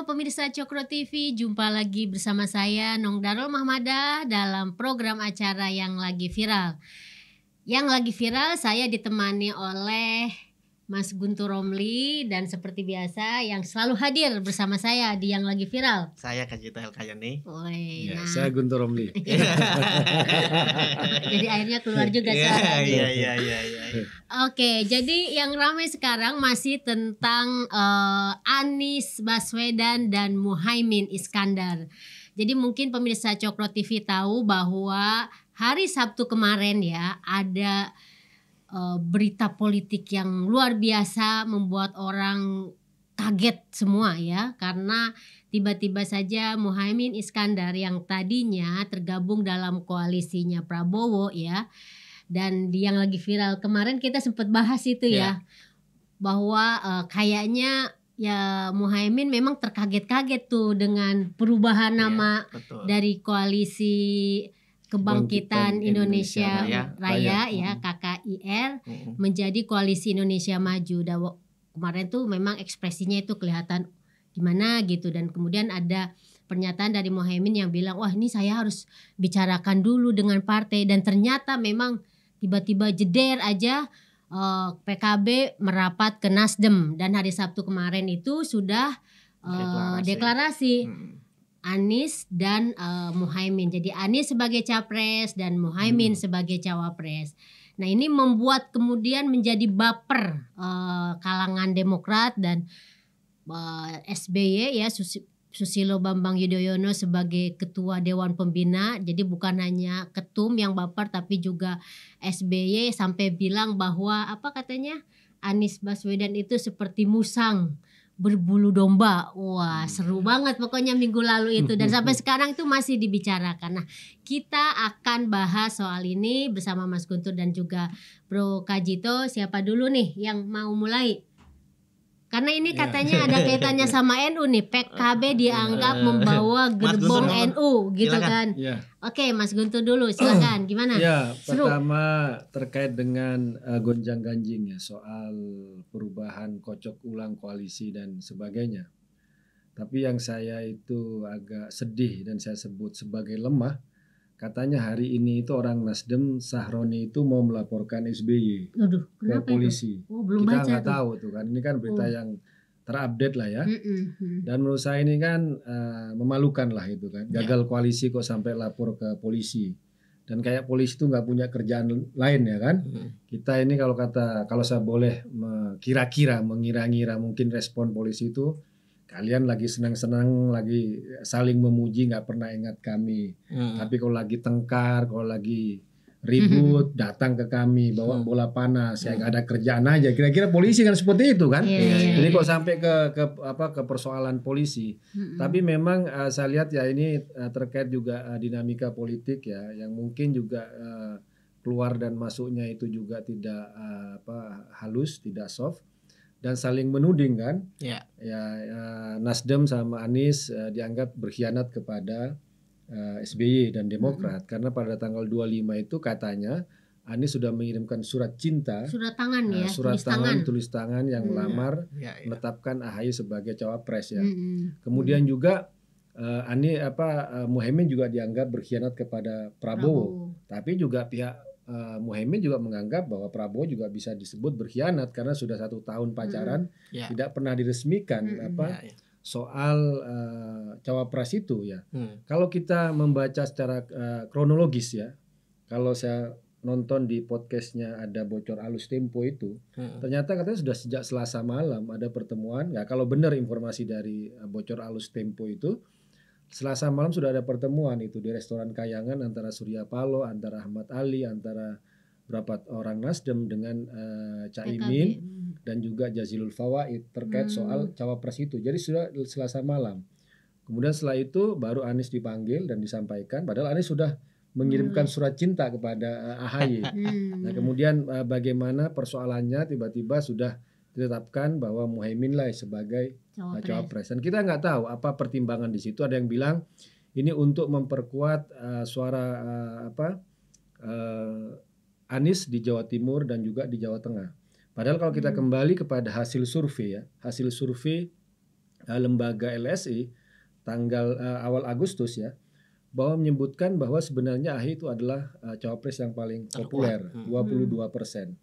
Halo pemirsa Cokro TV, jumpa lagi bersama saya Nong Darul Mahmadah dalam program acara yang lagi viral. Yang lagi viral saya ditemani oleh Mas Guntur Romli dan seperti biasa yang selalu hadir bersama saya di yang lagi viral. Saya Kajito Helkayani. Ya, nah. Saya Guntur Romli. Jadi akhirnya keluar juga suaranya. Iya. Oke, jadi yang ramai sekarang masih tentang Anies Baswedan dan Muhaimin Iskandar. Jadi mungkin pemirsa Cokro TV tahu bahwa hari Sabtu kemarin ya ada berita politik yang luar biasa membuat orang kaget semua ya, karena tiba-tiba saja Muhaimin Iskandar yang tadinya tergabung dalam koalisinya Prabowo ya, dan yang lagi viral kemarin kita sempat bahas itu ya, bahwa kayaknya ya Muhaimin memang terkaget-kaget tuh dengan perubahan nama dari koalisi Kebangkitan Indonesia Raya ya KKIR menjadi Koalisi Indonesia Maju. Dan kemarin tuh memang ekspresinya itu kelihatan gimana gitu, dan kemudian ada pernyataan dari Muhaimin yang bilang wah ini saya harus bicarakan dulu dengan partai, dan ternyata memang tiba-tiba jeder aja PKB merapat ke Nasdem, dan hari Sabtu kemarin itu sudah deklarasi. Anies dan Muhaimin. Jadi Anies sebagai capres dan Muhaimin sebagai cawapres. Nah ini membuat kemudian menjadi baper kalangan Demokrat dan SBY ya, Susilo Bambang Yudhoyono sebagai ketua Dewan Pembina. Jadi bukan hanya ketum yang baper, tapi juga SBY sampai bilang bahwa apa katanya Anies Baswedan itu seperti musang berbulu domba. Wah seru banget pokoknya minggu lalu itu, dan sampai sekarang itu masih dibicarakan. Nah kita akan bahas soal ini bersama Mas Guntur dan juga Bro Kajito. Siapa dulu nih yang mau mulai? Karena ini katanya ada kaitannya sama NU nih, PKB dianggap membawa gerbong NU gitu kan. Oke, Mas Guntur dulu silakan, gimana? Ya, pertama terkait dengan gonjang-ganjing ya soal perubahan kocok ulang koalisi dan sebagainya. Tapi yang saya itu agak sedih dan saya sebut sebagai lemah, katanya hari ini itu orang Nasdem Sahroni itu mau melaporkan SBY ke polisi. Kita nggak tahu tuh kan, ini kan berita yang terupdate lah ya. Dan menurut saya ini kan memalukan lah itu kan, gagal koalisi kok sampai lapor ke polisi. Dan kayak polisi itu nggak punya kerjaan lain ya kan. Kita ini kalau saya boleh kira-kira mengira-ngira mungkin respon polisi itu, kalian lagi senang-senang, lagi saling memuji, nggak pernah ingat kami. Tapi kalau lagi tengkar, kalau lagi ribut, datang ke kami bawa bola panas, ya nggak ada kerjaan aja. Kira-kira polisi kan seperti itu kan. Jadi kok sampai ke persoalan polisi. Tapi memang saya lihat ya ini terkait juga dinamika politik ya, yang mungkin juga keluar dan masuknya itu juga tidak halus, tidak soft. Dan saling menuding kan, Nasdem sama Anies dianggap berkhianat kepada SBY dan Demokrat, karena pada tanggal 25 itu katanya Anies sudah mengirimkan surat cinta, tulis tangan yang melamar menetapkan AHY sebagai cawapres ya. Kemudian juga Muhaimin juga dianggap berkhianat kepada Prabowo. Tapi juga pihak Muhaimin juga menganggap bahwa Prabowo juga bisa disebut berkhianat karena sudah 1 tahun pacaran tidak pernah diresmikan soal cawapres itu ya. Kalau kita membaca secara kronologis ya, kalau saya nonton di podcastnya ada Bocor Alus Tempo itu, ternyata katanya sudah sejak Selasa malam ada pertemuan. Ya kalau benar informasi dari Bocor Alus Tempo itu, Selasa malam sudah ada pertemuan itu di restoran Kayangan antara Surya Paloh, antara Ahmad Ali, antara berapa orang Nasdem dengan Caimin dan juga Jazilul Fawait terkait soal cawapres itu. Jadi sudah Selasa malam. Kemudian setelah itu baru Anies dipanggil dan disampaikan, padahal Anies sudah mengirimkan surat cinta kepada AHY. Nah kemudian bagaimana persoalannya tiba-tiba sudah ditetapkan bahwa Muhaimin lah sebagai cawapres. Dan kita nggak tahu apa pertimbangan di situ. Ada yang bilang ini untuk memperkuat suara Anies di Jawa Timur dan juga di Jawa Tengah. Padahal kalau kita kembali kepada hasil survei ya, hasil survei lembaga LSI tanggal awal Agustus ya, bahwa menyebutkan bahwa sebenarnya AHY itu adalah cawapres yang paling populer, 22%.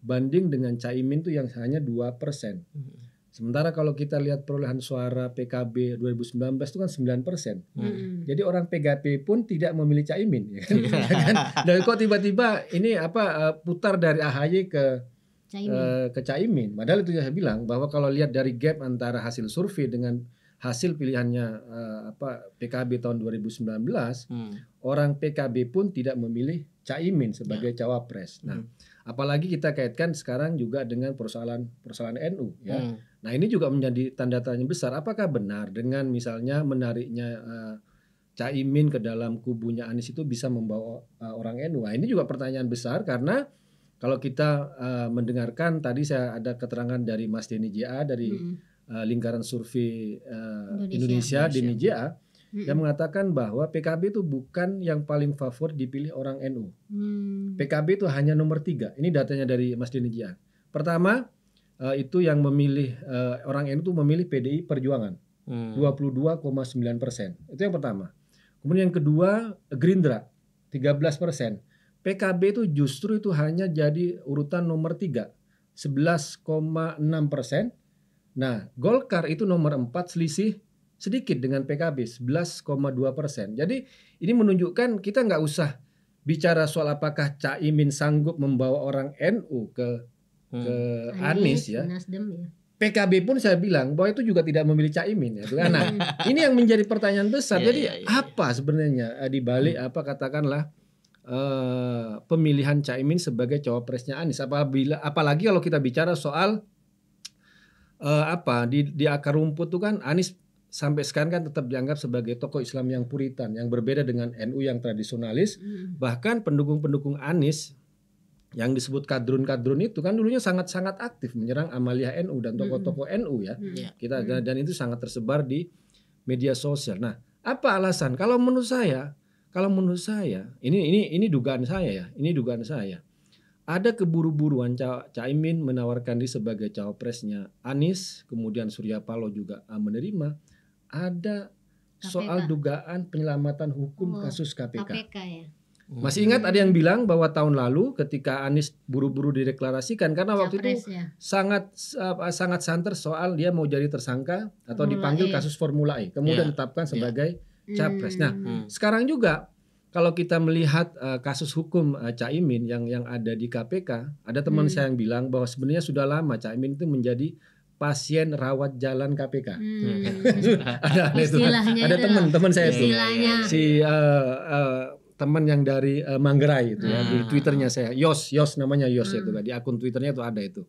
Banding dengan Caimin itu yang hanya 2%. Sementara kalau kita lihat perolehan suara PKB 2019 itu kan 9%. Jadi orang PKB pun tidak memilih Caimin, ya kan? Dan kok tiba-tiba ini putar dari AHY ke Caimin. Padahal itu saya bilang bahwa kalau lihat dari gap antara hasil survei dengan hasil pilihannya PKB tahun 2019, orang PKB pun tidak memilih Caimin sebagai cawapres. Nah, apalagi kita kaitkan sekarang juga dengan persoalan NU ya. Nah, ini juga menjadi tanda tanya besar. Apakah benar dengan misalnya menariknya Caimin ke dalam kubunya Anies itu bisa membawa orang NU? Nah, ini juga pertanyaan besar karena kalau kita mendengarkan tadi saya ada keterangan dari Mas Denny JA dari lingkaran survei Indonesia Denny JA yang mengatakan bahwa PKB itu bukan yang paling favorit dipilih orang NU. PKB itu hanya nomor 3. Ini datanya dari Mas Denny JA. Pertama itu yang memilih orang NU itu memilih PDI Perjuangan 22,9%. Itu yang pertama. Kemudian yang kedua Gerindra 13%. PKB itu justru itu hanya jadi urutan nomor 3 11,6%. Nah, Golkar itu nomor 4 selisih sedikit dengan PKB 11,2%. Jadi ini menunjukkan kita nggak usah bicara soal apakah Caimin sanggup membawa orang NU ke Anies ya. PKB pun saya bilang bahwa itu juga tidak memilih Caimin ya. Nah, ini yang menjadi pertanyaan besar. Jadi apa sebenarnya di balik katakanlah pemilihan Caimin sebagai cawapresnya Anies? Apalagi kalau kita bicara soal di akar rumput itu kan Anies sampai sekarang kan tetap dianggap sebagai tokoh Islam yang puritan, yang berbeda dengan NU yang tradisionalis. Bahkan pendukung-pendukung Anies yang disebut kadrun-kadrun itu kan dulunya sangat-sangat aktif menyerang Amaliyah NU dan tokoh-tokoh NU ya. Dan itu sangat tersebar di media sosial. Nah, apa alasan? Kalau menurut saya ini dugaan saya ya. Ini dugaan saya. Ada keburu-buruan Caimin menawarkan diri sebagai cawapresnya Anies, kemudian Surya Paloh juga menerima. Ada soal dugaan penyelamatan hukum kasus KPK ya. Masih ingat ada yang bilang bahwa tahun lalu ketika Anies buru-buru dideklarasikan karena waktu itu sangat santer soal dia mau jadi tersangka atau dipanggil kasus Formula E, kemudian ditetapkan sebagai capres. Nah, sekarang juga kalau kita melihat kasus hukum Caimin yang ada di KPK, ada teman saya yang bilang bahwa sebenarnya sudah lama Caimin itu menjadi pasien rawat jalan KPK. Ada teman saya itu teman yang dari Manggarai itu ya, di Twitternya saya Yos namanya Yos itu kan, di akun Twitternya itu ada itu.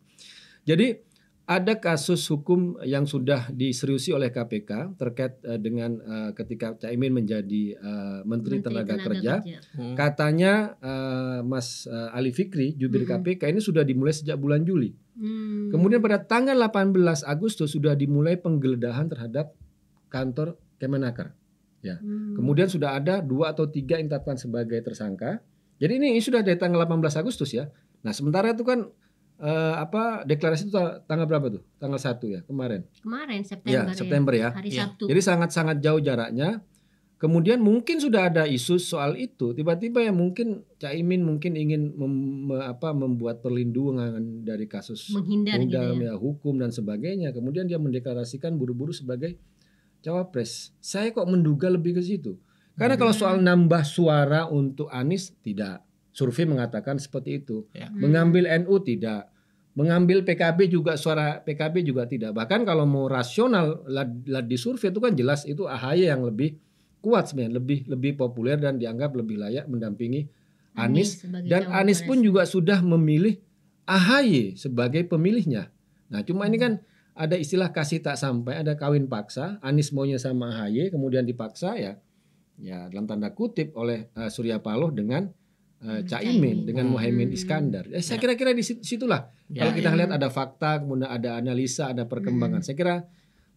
Jadi ada kasus hukum yang sudah diseriusi oleh KPK terkait dengan ketika Caimin menjadi Menteri Tenaga Kerja. Katanya Mas Ali Fikri jubir KPK ini sudah dimulai sejak bulan Juli. Kemudian pada tanggal 18 Agustus sudah dimulai penggeledahan terhadap kantor Kemenaker. Ya. Kemudian sudah ada 2 atau 3 yang ditetapkan sebagai tersangka. Jadi ini sudah dari tanggal 18 Agustus ya. Nah, sementara itu kan deklarasi itu tanggal berapa tuh? Tanggal 1 ya, kemarin September. Ya, September ya. Hari Sabtu. Jadi sangat-sangat jauh jaraknya. Kemudian mungkin sudah ada isu soal itu. Tiba-tiba ya mungkin Caimin ingin membuat perlindungan dari kasus menghindar ya, hukum dan sebagainya. Kemudian dia mendeklarasikan buru-buru sebagai cawapres. Saya kok menduga lebih ke situ. Karena kalau soal nambah suara untuk Anies tidak. Survei mengatakan seperti itu. Mengambil NU tidak. Mengambil PKB juga, suara PKB juga tidak. Bahkan kalau mau rasional di survei itu kan jelas itu AHY yang lebih kuat sebenarnya, lebih populer dan dianggap lebih layak mendampingi Anies. Dan Anies pun juga sudah memilih AHY sebagai pemilihnya. Nah, cuma ini kan ada istilah kasih tak sampai, ada kawin paksa. Anies maunya sama AHY, kemudian dipaksa ya dalam tanda kutip oleh Surya Paloh dengan Caimin dengan Muhaimin Iskandar. Saya kira-kira di situlah kalau kita lihat ada fakta, kemudian ada analisa, ada perkembangan. Saya kira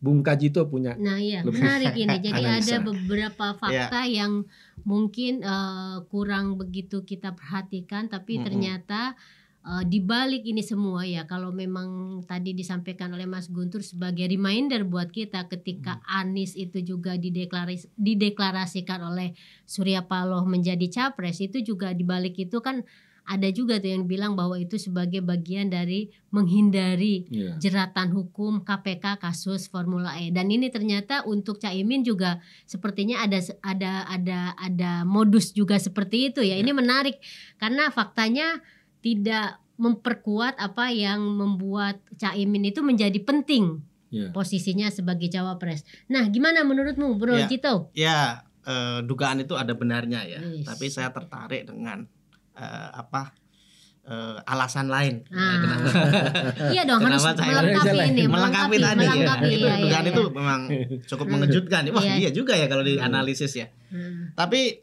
Bung Kajito punya. Nah iya menarik ini. Jadi ada beberapa fakta yang mungkin kurang begitu kita perhatikan, tapi ternyata di balik ini semua ya, kalau memang tadi disampaikan oleh Mas Guntur sebagai reminder buat kita ketika Anies itu juga dideklarasikan oleh Surya Paloh menjadi capres, itu juga di balik itu kan ada juga tuh yang bilang bahwa itu sebagai bagian dari menghindari jeratan hukum KPK kasus Formula E. Dan ini ternyata untuk Caimin juga sepertinya ada modus juga seperti itu ya. Ini menarik karena faktanya tidak memperkuat apa yang membuat Caimin itu menjadi penting posisinya sebagai cawapres. Nah, gimana menurutmu, Bro Cito? Ya, dugaan itu ada benarnya ya. Tapi saya tertarik dengan alasan lain. Iya dong, harus melengkapi tadi. Dugaan itu memang cukup mengejutkan. Wah, iya juga ya kalau dianalisis ya. Tapi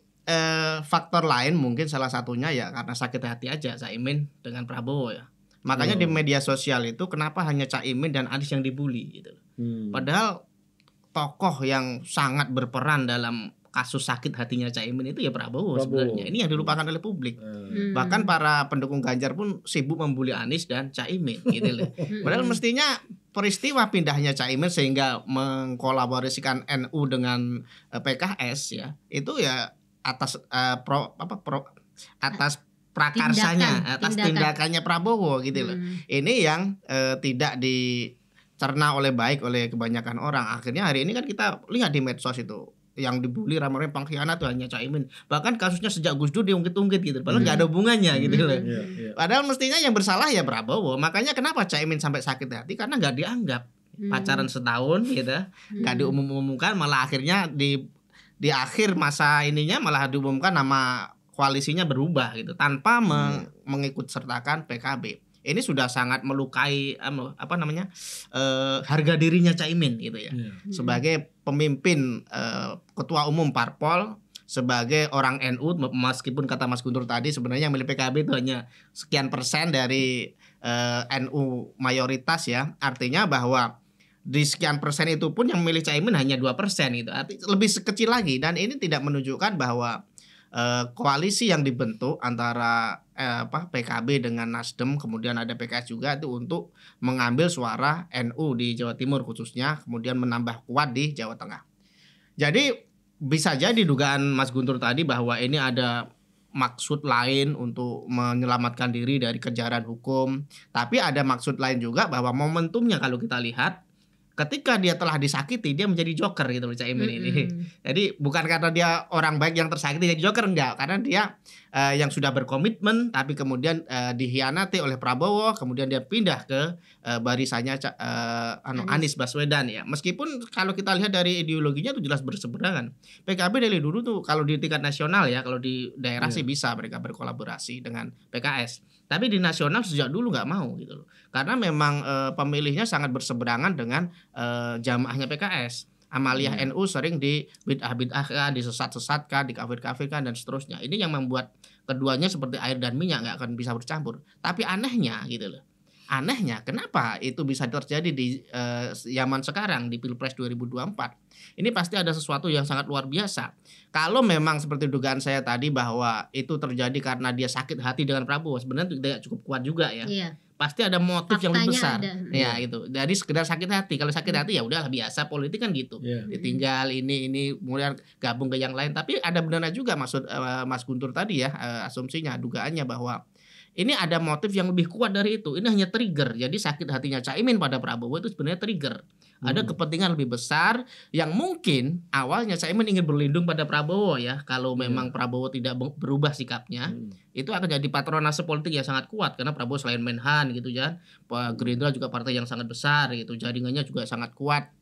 faktor lain mungkin salah satunya ya karena sakit hati aja Caimin dengan Prabowo ya. Makanya di media sosial itu kenapa hanya Caimin dan Anies yang dibully gitu. Padahal tokoh yang sangat berperan dalam kasus sakit hatinya Caimin itu ya Prabowo sebenarnya. Ini yang dilupakan oleh publik. Bahkan para pendukung Ganjar pun sibuk membuli Anies dan Caimin gitu loh. Padahal mestinya peristiwa pindahnya Caimin sehingga mengkolaborasikan NU dengan PKS ya. Itu ya atas tindakannya Prabowo gitu loh. Ini yang tidak dicerna oleh baik oleh kebanyakan orang. Akhirnya hari ini kan kita lihat di medsos itu yang dibully ramai-ramai pengkhianat tuh hanya Caimin. Bahkan kasusnya sejak Gus Dur diungkit-ungkit gitu. Padahal nggak ada hubungannya gitu loh. Padahal mestinya yang bersalah ya Prabowo. Makanya kenapa Caimin sampai sakit hati karena nggak dianggap pacaran setahun gitu, nggak diumumkan, malah akhirnya di akhir masa ininya malah diumumkan nama koalisinya berubah gitu tanpa mengikut sertakan PKB. Ini sudah sangat melukai harga dirinya Caimin gitu ya. Sebagai pemimpin ketua umum parpol, sebagai orang NU, meskipun kata Mas Guntur tadi sebenarnya yang milih PKB itu hanya sekian persen dari NU mayoritas ya. Artinya bahwa di sekian persen itu pun yang milih Caimin hanya 2% gitu. Artinya lebih kecil lagi, dan ini tidak menunjukkan bahwa koalisi yang dibentuk antara PKB dengan Nasdem, kemudian ada PKS juga, itu untuk mengambil suara NU di Jawa Timur khususnya, kemudian menambah kuat di Jawa Tengah. Jadi bisa jadi dugaan Mas Guntur tadi bahwa ini ada maksud lain untuk menyelamatkan diri dari kejaran hukum, tapi ada maksud lain juga bahwa momentumnya kalau kita lihat ketika dia telah disakiti dia menjadi joker gitu loh Caimin ini. Jadi bukan karena dia orang baik yang tersakiti jadi joker, enggak, karena dia yang sudah berkomitmen tapi kemudian dihianati oleh Prabowo, kemudian dia pindah ke barisannya Anies Baswedan ya. Meskipun kalau kita lihat dari ideologinya itu jelas berseberangan. PKB dari dulu tuh kalau di tingkat nasional ya, kalau di daerah sih bisa mereka berkolaborasi dengan PKS. Tapi di nasional sejak dulu nggak mau gitu loh. Karena memang pemilihnya sangat berseberangan dengan jamaahnya PKS. Amaliyah NU sering bid'ah-bid'ahkan, disesat-sesatkan, dikafir-kafirkan dan seterusnya. Ini yang membuat keduanya seperti air dan minyak, nggak akan bisa bercampur. Tapi anehnya gitu loh. Anehnya kenapa itu bisa terjadi di zaman sekarang di Pilpres 2024. Ini pasti ada sesuatu yang sangat luar biasa. Kalau memang seperti dugaan saya tadi bahwa itu terjadi karena dia sakit hati dengan Prabowo, sebenarnya tidak cukup kuat juga ya. Iya. Pasti ada motif yang lebih besar. Ada. Ya gitu. Jadi sekedar sakit hati. Kalau sakit hati ya udahlah, biasa politik kan gitu. Ditinggal ini kemudian gabung ke yang lain. Tapi ada benarnya juga maksud Mas Guntur tadi ya, asumsinya, dugaannya bahwa ini ada motif yang lebih kuat dari itu. Ini hanya trigger. Jadi sakit hatinya Caimin pada Prabowo itu sebenarnya trigger. Ada kepentingan lebih besar yang mungkin awalnya Caimin ingin berlindung pada Prabowo ya. Kalau memang Prabowo tidak berubah sikapnya, itu akan jadi patronase politik yang sangat kuat. Karena Prabowo selain Menhan gitu ya, Gerindra juga partai yang sangat besar gitu. Jaringannya juga sangat kuat.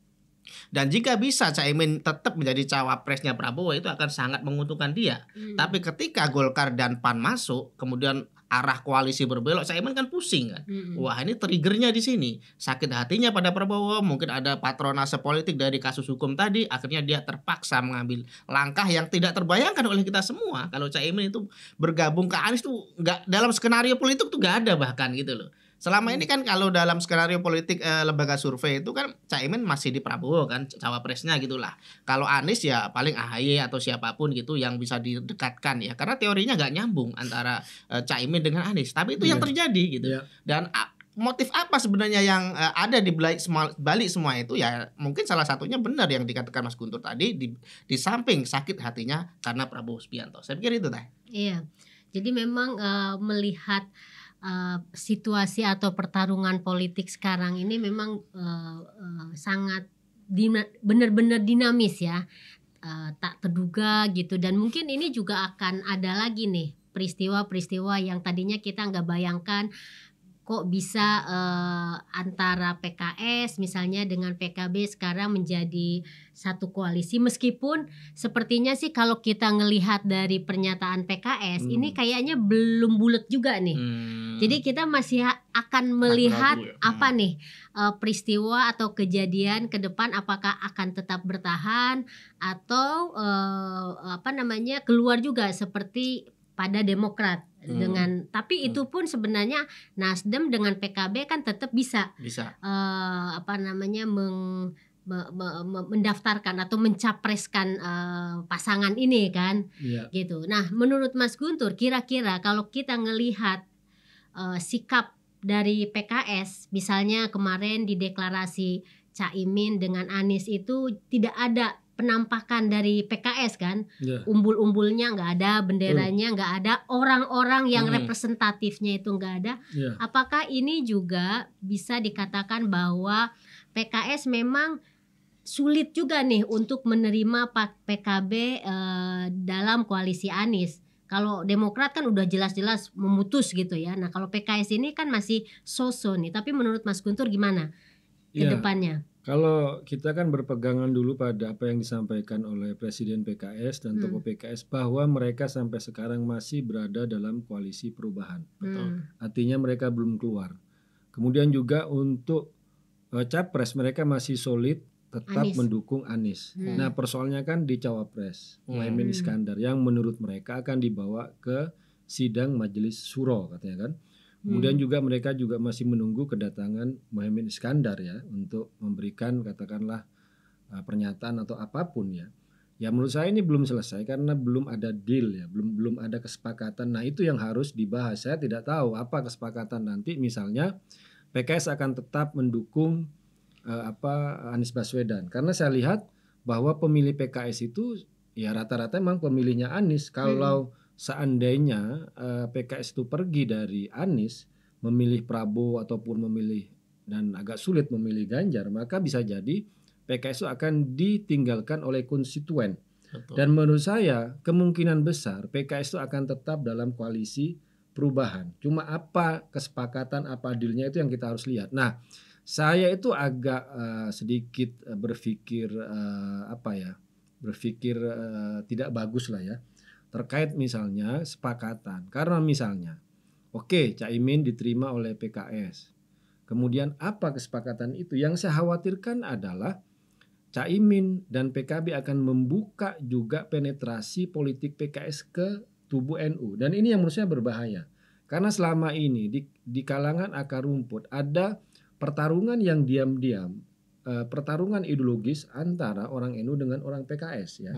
Dan jika bisa Caimin tetap menjadi cawapresnya Prabowo, itu akan sangat menguntungkan dia. Tapi ketika Golkar dan PAN masuk, kemudian arah koalisi berbelok, Caimin kan pusing kan. Wah, ini triggernya di sini. Sakit hatinya pada Prabowo, mungkin ada patronase politik dari kasus hukum tadi, akhirnya dia terpaksa mengambil langkah yang tidak terbayangkan oleh kita semua. Kalau Caimin itu bergabung ke Anies tuh nggak, dalam skenario politik tuh nggak ada bahkan gitu loh. Selama ini kan kalau dalam skenario politik lembaga survei itu kan Caimin masih di Prabowo kan cawapresnya gitulah. Kalau Anies ya paling AHY atau siapapun gitu yang bisa didekatkan ya. Karena teorinya nggak nyambung antara Caimin dengan Anies. Tapi itu yang terjadi gitu. Dan motif apa sebenarnya yang ada di balik semua itu ya mungkin salah satunya benar yang dikatakan Mas Guntur tadi di samping sakit hatinya karena Prabowo Subianto. Saya pikir itu Teh. Iya. Jadi memang melihat situasi atau pertarungan politik sekarang ini memang sangat benar-benar dinamis ya, tak terduga gitu, dan mungkin ini juga akan ada lagi nih peristiwa-peristiwa yang tadinya kita nggak bayangkan. Kok bisa antara PKS misalnya dengan PKB sekarang menjadi satu koalisi, meskipun sepertinya sih kalau kita ngelihat dari pernyataan PKS ini kayaknya belum bulat juga nih. Jadi kita masih akan melihat apa nih peristiwa atau kejadian ke depan, apakah akan tetap bertahan atau keluar juga seperti pada Demokrat dengan, tapi itu pun sebenarnya Nasdem dengan PKB kan tetap bisa mendaftarkan atau mencapreskan pasangan ini kan, gitu. Nah, menurut Mas Guntur, kira-kira kalau kita ngelihat sikap dari PKS, misalnya kemarin di deklarasi Caimin dengan Anies itu tidak ada penampakan dari PKS kan, umbul-umbulnya nggak ada, benderanya nggak ada, orang-orang yang representatifnya itu nggak ada. Apakah ini juga bisa dikatakan bahwa PKS memang sulit juga nih untuk menerima PKB dalam koalisi Anies? Kalau Demokrat kan udah jelas-jelas memutus gitu ya. Nah kalau PKS ini kan masih so-so nih. Tapi menurut Mas Guntur gimana ke depannya? Kalau kita kan berpegangan dulu pada apa yang disampaikan oleh Presiden PKS dan tokoh PKS bahwa mereka sampai sekarang masih berada dalam koalisi perubahan. Artinya mereka belum keluar. Kemudian juga untuk capres mereka masih solid tetap mendukung Anies. Nah persoalnya kan di cawapres Muhaimin Iskandar yang menurut mereka akan dibawa ke sidang Majelis Syuro katanya kan. Kemudian juga mereka juga masih menunggu kedatangan Muhaimin Iskandar ya untuk memberikan katakanlah pernyataan atau apapun ya. Ya menurut saya ini belum selesai karena belum ada deal ya, belum ada kesepakatan. Nah itu yang harus dibahas. Saya tidak tahu apa kesepakatan nanti. Misalnya PKS akan tetap mendukung Anies Baswedan karena saya lihat bahwa pemilih PKS itu ya rata-rata memang pemilihnya Anies. Kalau seandainya PKS itu pergi dari Anies memilih Prabowo ataupun memilih dan agak sulit memilih Ganjar, maka bisa jadi PKS itu akan ditinggalkan oleh konstituen. Dan menurut saya kemungkinan besar PKS itu akan tetap dalam koalisi perubahan. Cuma apa kesepakatan, apa dealnya itu yang kita harus lihat. Nah, saya itu agak sedikit berpikir tidak bagus lah ya. Terkait misalnya sepakatan, karena misalnya Caimin diterima oleh PKS, kemudian apa kesepakatan itu? Yang saya khawatirkan adalah Caimin dan PKB akan membuka juga penetrasi politik PKS ke tubuh NU, dan ini yang menurut saya berbahaya karena selama ini di kalangan akar rumput ada pertarungan yang diam-diam, pertarungan ideologis antara orang NU dengan orang PKS ya.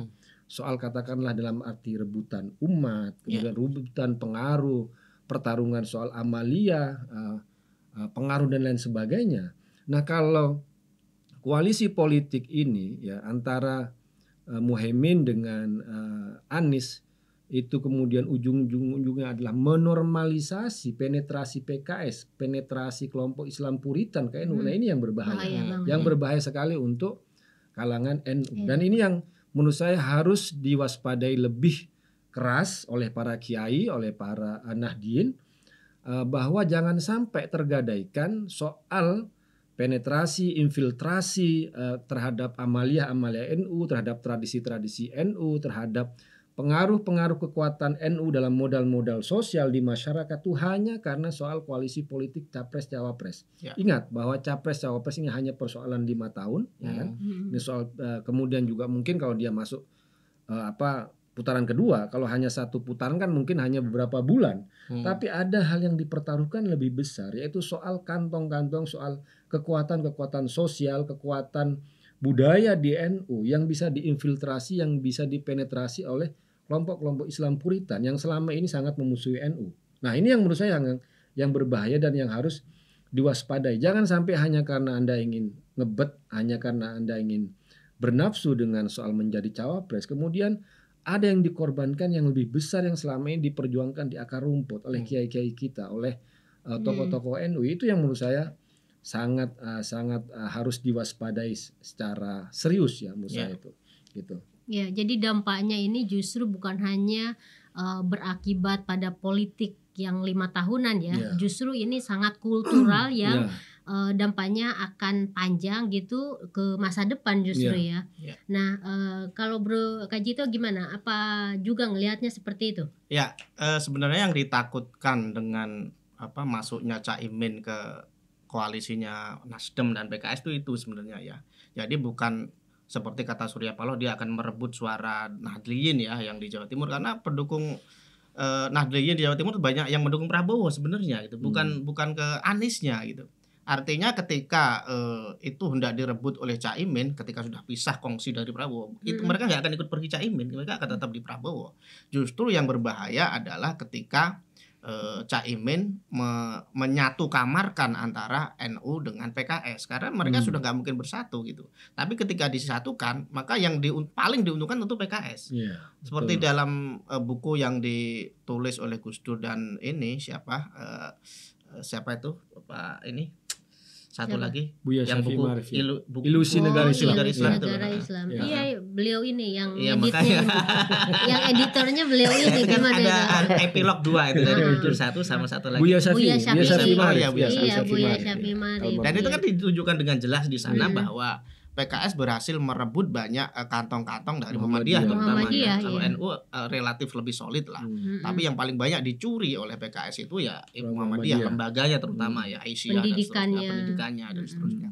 Soal katakanlah dalam arti rebutan umat, kemudian rebutan pengaruh, pertarungan soal amalia, pengaruh dan lain sebagainya. Nah kalau koalisi politik ini ya antara Muhaimin dengan Anies itu kemudian ujung-ujungnya adalah menormalisasi penetrasi PKS, penetrasi kelompok Islam Puritan ke NU. Nah ini yang berbahaya, yang berbahaya sekali untuk kalangan NU. Dan ini yang menurut saya harus diwaspadai lebih keras oleh para kiai, oleh para nahdien, bahwa jangan sampai tergadaikan soal penetrasi, infiltrasi terhadap amalia-amalia NU, terhadap tradisi-tradisi NU, terhadap pengaruh-pengaruh kekuatan NU dalam modal-modal sosial di masyarakat itu hanya karena soal koalisi politik capres-cawapres. Ingat bahwa capres-cawapres ini hanya persoalan 5 tahun, ya kan? Ini soal kemudian juga mungkin kalau dia masuk putaran kedua. Kalau hanya satu putaran kan mungkin hanya beberapa bulan. Tapi ada hal yang dipertaruhkan lebih besar, yaitu soal kantong-kantong, soal kekuatan-kekuatan sosial, kekuatan budaya di NU yang bisa diinfiltrasi, yang bisa dipenetrasi oleh kelompok-kelompok Islam Puritan yang selama ini sangat memusuhi NU. Nah, ini yang menurut saya yang berbahaya dan yang harus diwaspadai. Jangan sampai hanya karena Anda ingin ngebet, hanya karena Anda ingin bernafsu dengan soal menjadi cawapres, kemudian ada yang dikorbankan yang lebih besar yang selama ini diperjuangkan di akar rumput oleh kiai-kiai kita, oleh tokoh-tokoh NU. Itu yang menurut saya sangat harus diwaspadai secara serius ya menurut saya itu. Gitu. Ya, jadi dampaknya ini justru bukan hanya berakibat pada politik yang 5 tahunan ya, justru ini sangat kultural yang dampaknya akan panjang gitu ke masa depan justru ya. Nah, kalau Bro Kajito gimana? Apa juga ngelihatnya seperti itu? Ya, sebenarnya yang ditakutkan dengan masuknya Caimin ke koalisinya Nasdem dan PKS itu sebenarnya ya. Jadi bukan seperti kata Surya Paloh dia akan merebut suara Nahdliyin ya yang di Jawa Timur, karena pendukung Nahdliyin di Jawa Timur banyak yang mendukung Prabowo sebenarnya gitu, bukan ke Aniesnya gitu. Artinya ketika itu hendak direbut oleh Caimin, ketika sudah pisah kongsi dari Prabowo, itu mereka nggak akan ikut pergi Caimin, mereka akan tetap di Prabowo. Justru yang berbahaya adalah ketika Caimin menyatu kamarkan antara NU dengan PKS, karena mereka sudah nggak mungkin bersatu gitu. Tapi ketika disatukan, maka yang paling diuntungkan tentu PKS. Seperti dalam buku yang ditulis oleh Gus Dur dan ini siapa itu Pak ini satu lagi Buya yang Syafi'i buku Ma'arif. Ilusi Negara Islam. Negara Islam. Iya, beliau ini yang editnya, yang editornya beliau ini gimana itu? Ada epilog 2 itu dari Gus Dur 1 sama satu lagi. Buya Syafi'i Ma'arif. Iya, Buya Syafi'i Ma'arif. Dan itu kan ditunjukkan dengan jelas di sana bahwa PKS berhasil merebut banyak kantong-kantong dari Muhammadiyah terutama. Kalau NU relatif lebih solid lah. Tapi yang paling banyak dicuri oleh PKS itu ya Muhammadiyah, lembaganya terutama ya, Aisyah pendidikannya dan seterusnya.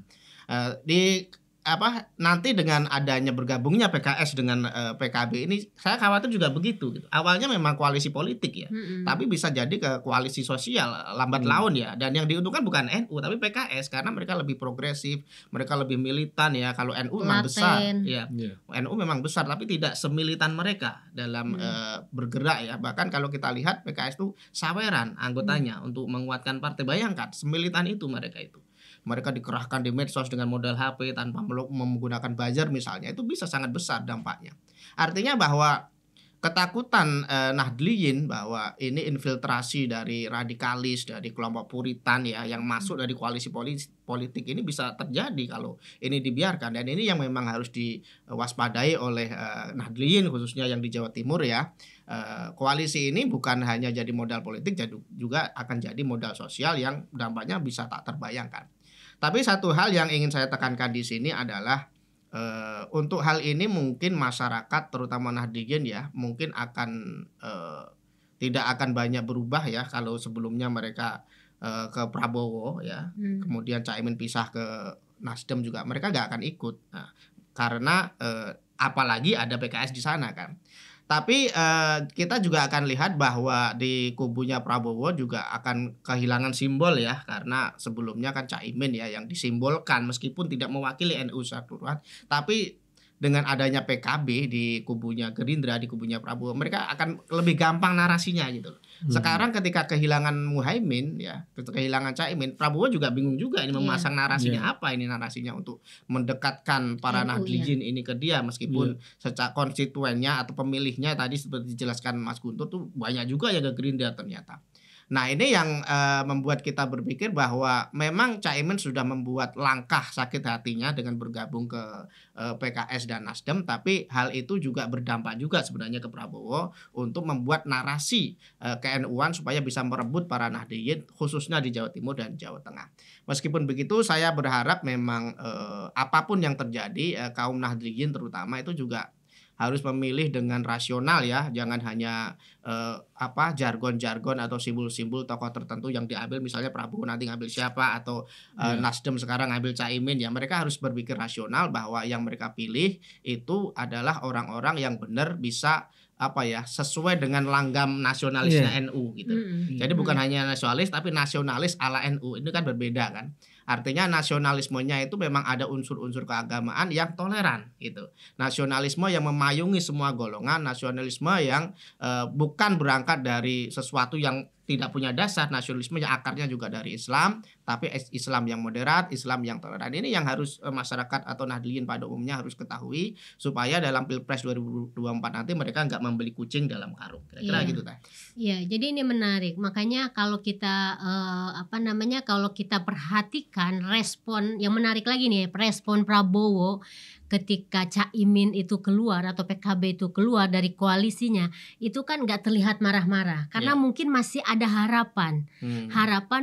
Nanti dengan adanya bergabungnya PKS dengan PKB ini, saya khawatir juga begitu gitu. Awalnya memang koalisi politik ya, tapi bisa jadi ke koalisi sosial lambat laun ya. Dan yang diuntungkan bukan NU tapi PKS, karena mereka lebih progresif, mereka lebih militan ya. Kalau NU memang besar ya, NU memang besar tapi tidak semilitan mereka dalam bergerak ya. Bahkan kalau kita lihat PKS itu saweran anggotanya untuk menguatkan partai. Bayangkan semilitan itu mereka itu. Mereka dikerahkan di medsos dengan modal HP tanpa menggunakan buzzer misalnya, itu bisa sangat besar dampaknya. Artinya bahwa ketakutan Nahdliyin bahwa ini infiltrasi dari radikalis, dari kelompok Puritan ya yang masuk dari koalisi politik ini bisa terjadi kalau ini dibiarkan. Dan ini yang memang harus diwaspadai oleh Nahdliyin khususnya yang di Jawa Timur ya. Koalisi ini bukan hanya jadi modal politik, juga akan jadi modal sosial yang dampaknya bisa tak terbayangkan. Tapi satu hal yang ingin saya tekankan di sini adalah untuk hal ini mungkin masyarakat terutama Nahdliyin ya mungkin akan tidak akan banyak berubah ya. Kalau sebelumnya mereka ke Prabowo ya, kemudian Caimin pisah ke Nasdem juga mereka nggak akan ikut. Nah, karena apalagi ada PKS di sana kan. Tapi kita juga akan lihat bahwa di kubunya Prabowo juga akan kehilangan simbol ya, karena sebelumnya kan Caimin ya yang disimbolkan meskipun tidak mewakili NU secara keseluruhan, tapi dengan adanya PKB di kubunya Gerindra, di kubunya Prabowo, mereka akan lebih gampang narasinya gitu. Sekarang ketika kehilangan Muhaimin ya, kehilangan Caimin, Prabowo juga bingung juga ini memasang narasinya apa ini narasinya untuk mendekatkan para Nahdliyin ini ke dia, meskipun secara konstituennya atau pemilihnya tadi seperti dijelaskan Mas Guntur tuh banyak juga yang ke Gerindra ternyata. Nah ini yang membuat kita berpikir bahwa memang Caimin sudah membuat langkah sakit hatinya dengan bergabung ke PKS dan Nasdem, tapi hal itu juga berdampak juga sebenarnya ke Prabowo untuk membuat narasi ke-NU-an supaya bisa merebut para Nahdliyin khususnya di Jawa Timur dan Jawa Tengah. Meskipun begitu saya berharap memang apapun yang terjadi kaum Nahdliyin terutama itu juga harus memilih dengan rasional ya, jangan hanya jargon-jargon atau simbol-simbol tokoh tertentu yang diambil, misalnya Prabowo nanti ngambil siapa atau Nasdem sekarang ngambil Caimin ya. Mereka harus berpikir rasional bahwa yang mereka pilih itu adalah orang-orang yang benar bisa sesuai dengan langgam nasionalisnya NU gitu. Mm-mm. Jadi bukan hanya nasionalis tapi nasionalis ala NU. Ini kan berbeda kan. Artinya nasionalismenya itu memang ada unsur-unsur keagamaan yang toleran gitu. Nasionalisme yang memayungi semua golongan, nasionalisme yang bukan berangkat dari sesuatu yang tidak punya dasar, nasionalisme yang akarnya juga dari Islam, tapi Islam yang moderat, Islam yang toleran. Ini yang harus masyarakat atau Nahdliyin pada umumnya harus ketahui supaya dalam Pilpres 2024 nanti mereka nggak membeli kucing dalam karung. Kira-kira gitu Teh. Iya, jadi ini menarik. Makanya kalau kita kalau kita perhatikan respon yang menarik lagi nih, respon Prabowo ketika Caimin itu keluar atau PKB itu keluar dari koalisinya, itu kan nggak terlihat marah-marah karena mungkin masih ada harapan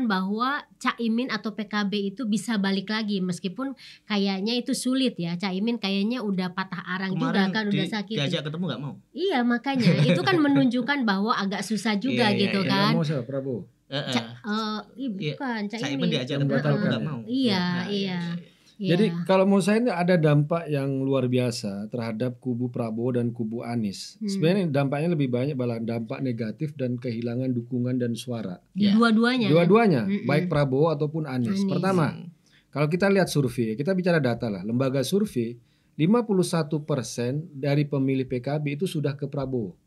bahwa Caimin atau PKB itu bisa balik lagi meskipun kayaknya itu sulit ya. Caimin kayaknya udah patah arang juga kan, udah sakit. Diajak ketemu nggak mau? Iya, makanya itu kan menunjukkan bahwa agak susah juga gitu kan. Mau siapa Prabowo? Bukan Caimin diajak ketemu nggak mau. Iya. Jadi kalau menurut saya ini ada dampak yang luar biasa terhadap kubu Prabowo dan kubu Anies. Sebenarnya dampaknya lebih banyak malah dampak negatif dan kehilangan dukungan dan suara. Dua-duanya. Baik Prabowo ataupun Anies. Pertama, kalau kita lihat survei, kita bicara data lah. Lembaga survei 51% dari pemilih PKB itu sudah ke Prabowo.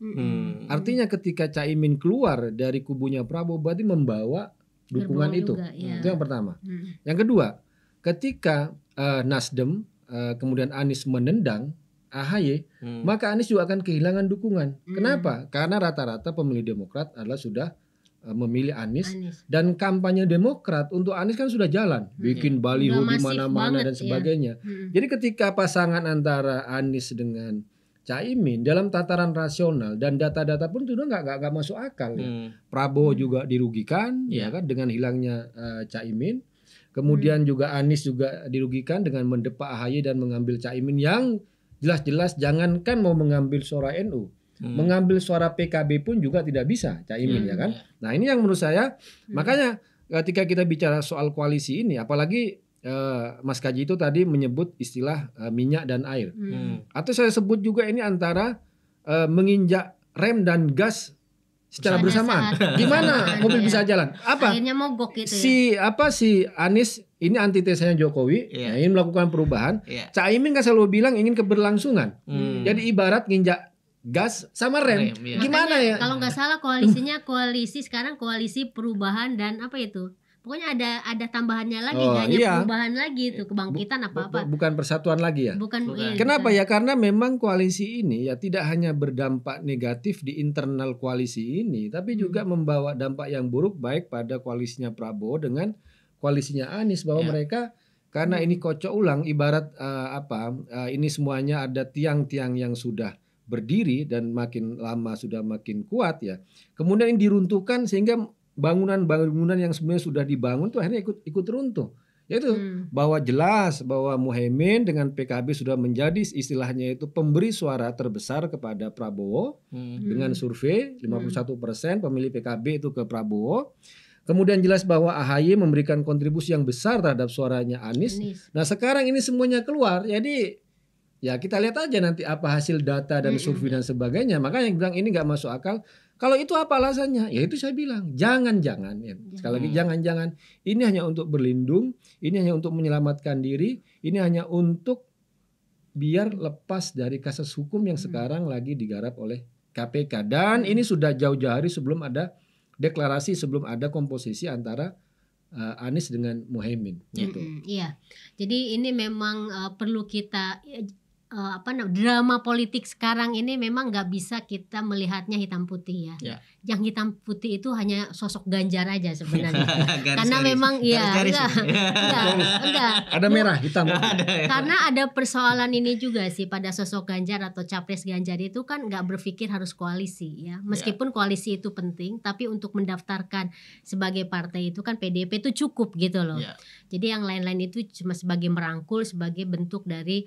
Artinya ketika Caimin keluar dari kubunya Prabowo berarti membawa dukungan itu. Juga, ya. Itu yang pertama. Yang kedua, ketika Nasdem kemudian Anies menendang AHY, maka Anies juga akan kehilangan dukungan. Kenapa? Karena rata-rata pemilih Demokrat adalah sudah memilih Anies dan kampanye Demokrat untuk Anies kan sudah jalan, bikin baliho di mana-mana dan sebagainya. Jadi ketika pasangan antara Anies dengan Caimin dalam tataran rasional dan data-data pun sudah nggak masuk akal. Ya. Prabowo juga dirugikan, ya kan, dengan hilangnya Caimin. Kemudian juga Anies juga dirugikan dengan mendepak AHY dan mengambil Caimin yang jelas-jelas jangankan mau mengambil suara NU, mengambil suara PKB pun juga tidak bisa Caimin ya kan. Nah ini yang menurut saya makanya ketika kita bicara soal koalisi ini, apalagi Mas Kaji itu tadi menyebut istilah minyak dan air, atau saya sebut juga ini antara menginjak rem dan gas secara bersamaan. Gimana mobil bisa jalan? Apa? Akhirnya mogok gitu ya. Si Anies ini antitesanya Jokowi, ingin melakukan perubahan. Caimin kan selalu bilang ingin keberlangsungan. Jadi ibarat nginjak gas sama rem. Gimana makanya, ya? Kalau nggak salah koalisinya sekarang koalisi perubahan dan apa itu? Pokoknya ada tambahannya lagi, perubahan lagi itu, kebangkitan apa-apa. Bukan persatuan lagi ya? Bukan. Kenapa ya? Karena memang koalisi ini ya tidak hanya berdampak negatif di internal koalisi ini, tapi juga membawa dampak yang buruk baik pada koalisinya Prabowo dengan koalisinya Anies, bahwa mereka karena ini kocok ulang, ibarat ini semuanya ada tiang-tiang yang sudah berdiri dan makin lama sudah makin kuat ya. Kemudian ini diruntuhkan sehingga bangunan-bangunan yang sebenarnya sudah dibangun tuh akhirnya ikut runtuh. Yaitu bahwa jelas bahwa Muhaimin dengan PKB sudah menjadi istilahnya itu pemberi suara terbesar kepada Prabowo dengan survei 51% pemilih PKB itu ke Prabowo. Kemudian jelas bahwa AHY memberikan kontribusi yang besar terhadap suaranya Anies. Nah sekarang ini semuanya keluar, jadi ya kita lihat aja nanti apa hasil data dan survei dan sebagainya. Makanya yang bilang ini nggak masuk akal. Kalau itu apa alasannya? Ya itu saya bilang jangan-jangan. Ya. Sekali lagi jangan-jangan. Ini hanya untuk berlindung, ini hanya untuk menyelamatkan diri, ini hanya untuk biar lepas dari kasus hukum yang sekarang lagi digarap oleh KPK. Dan ini sudah jauh-jauh hari sebelum ada deklarasi, sebelum ada komposisi antara Anies dengan Muhaimin. Gitu. Iya. Jadi ini memang perlu kita drama politik sekarang ini memang nggak bisa kita melihatnya hitam putih ya. Yang hitam putih itu hanya sosok Ganjar aja sebenarnya. Karena memang enggak. Ada merah hitam. Karena ada persoalan ini juga sih pada sosok Ganjar atau capres Ganjar itu kan nggak berpikir harus koalisi ya. Meskipun koalisi itu penting, tapi untuk mendaftarkan sebagai partai itu kan PDIP itu cukup gitu loh. Jadi yang lain-lain itu cuma sebagai merangkul, sebagai bentuk dari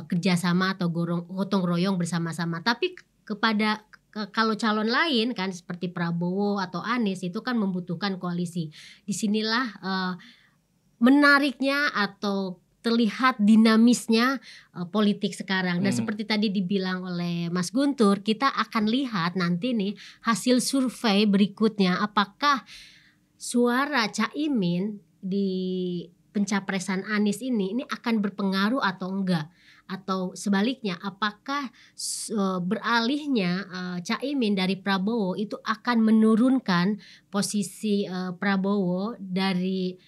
kerjasama atau gotong royong bersama-sama. Tapi kalau calon lain kan seperti Prabowo atau Anies itu kan membutuhkan koalisi. Disinilah menariknya atau terlihat dinamisnya politik sekarang. Dan seperti tadi dibilang oleh Mas Guntur, kita akan lihat nanti nih hasil survei berikutnya, apakah suara Caimin di pencapresan Anies ini akan berpengaruh atau enggak, atau sebaliknya apakah beralihnya Caimin dari Prabowo itu akan menurunkan posisi Prabowo dari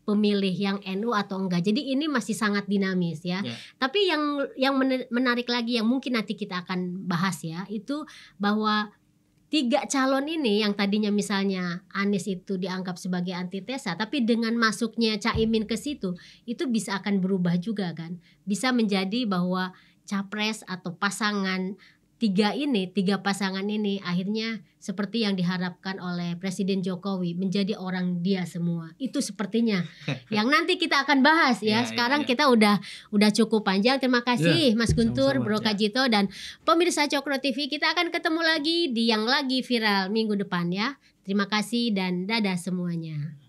pemilih yang NU atau enggak. Jadi ini masih sangat dinamis ya. Tapi yang menarik lagi yang mungkin nanti kita akan bahas ya, itu bahwa 3 calon ini yang tadinya misalnya Anies itu dianggap sebagai antitesa, tapi dengan masuknya Caimin ke situ, itu bisa akan berubah juga kan. Bisa menjadi bahwa capres atau pasangan 3 pasangan ini akhirnya seperti yang diharapkan oleh Presiden Jokowi, menjadi orang dia semua. Itu sepertinya yang nanti kita akan bahas ya. Sekarang kita udah cukup panjang. Terima kasih Mas Guntur, Bro Kajito, dan pemirsa Cokro TV. Kita akan ketemu lagi di yang lagi viral minggu depan ya. Terima kasih dan dadah semuanya.